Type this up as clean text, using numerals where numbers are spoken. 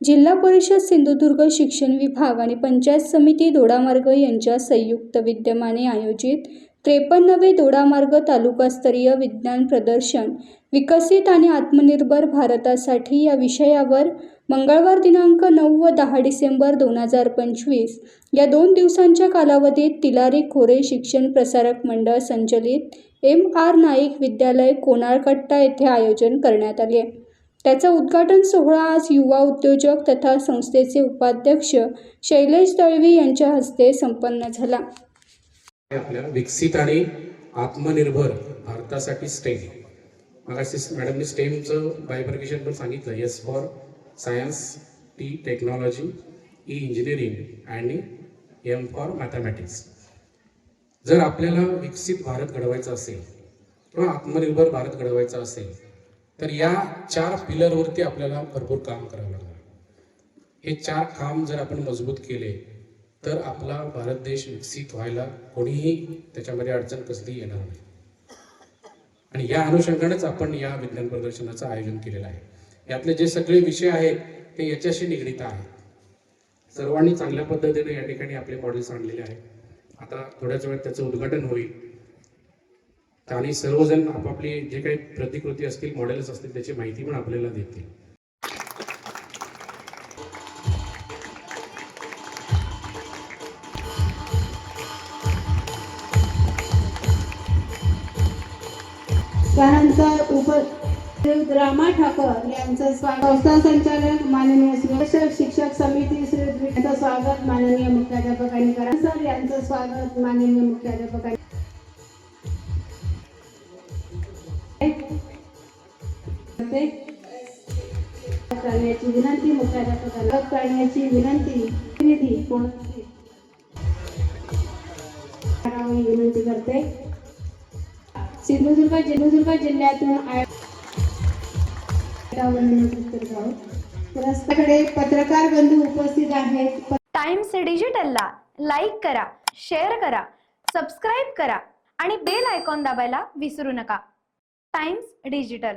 जिल्हा परिषद सिंधुदुर्ग शिक्षण विभाग आणि पंचायत समिती दोडामार्ग यांच्या संयुक्त विद्यमाने आयोजित 53वे दोडामार्ग तालुकास्तरीय विज्ञान प्रदर्शन विकसित आणि आत्मनिर्भर भारतासाठी या विषयावर मंगळवार दिनांक 9 व 10 डिसेंबर 2025 या 2 दिवसांच्या कालावधीत तिलारी खोरे शिक्षण प्रसारक मंडळ संचलित M.R. नाईक विद्यालय कोनाळकट्टा येथे आयोजन करण्यात आले। त्याचा उद्घाटन सोहळा आज युवा उद्योजक तथा संस्थेचे उपाध्यक्ष शैलेश दळवी यांच्या हस्ते संपन्न झाला। आपल्या विकसित आणि आत्मनिर्भर भारतासाठी स्टेम, मगाशी मॅडमने स्टेमचं बायफर्केशन पण सांगितलं। S for science, T technology, E engineering आणि एम फॉर मॅथमॅटिक्स। जर आपल्याला विकसित भारत घडवायचा असेल किंवा आत्मनिर्भर भारत घडवायचा असेल तर या 4 पिलरवरती आपल्याला भरपूर काम करावं लागणार। हे 4 काम जर आपण मजबूत केले तर आपला भारत देश विकसित व्हायला कोणीही त्याच्यामध्ये अडचण कसली येणार नाही। आणि या अनुषंगानेच आपण या विज्ञान प्रदर्शनाचं आयोजन केलेलं आहे। यातले जे सगळे विषय आहेत ते याच्याशी निगडित आहेत। सर्वांनी चांगल्या पद्धतीने या ठिकाणी आपले मॉडेल्स आणलेले आहेत। आता थोड्याच वेळात त्याचं उद्घाटन होईल आणि सर्वजण आपापली जे काही प्रतिकृती असतील, मॉडेल्स असतील त्याची माहिती पण आपल्याला देतील। त्यानंतर रामा ठाकर यांचं स्वागत, संस्था संचालक माननीय श्री शिक्षक समिती श्री यांचं स्वागत माननीय मुख्याध्यापकांनी करा। सर यांचं स्वागत माननीय मुख्याध्यापकांनी करण्याची विनंती, मुख्याध्यापकांना करण्याची विनंती विनंती करते। सिंधुदुर्ग जिल्ह्यातून रस्त्याकडे पत्रकार बंधू उपस्थित आहेत। टाइम्स डिजिटलला लाईक करा, शेअर करा, सबस्क्राईब करा आणि बेल आयकॉन दाबायला विसरू नका। Times digital.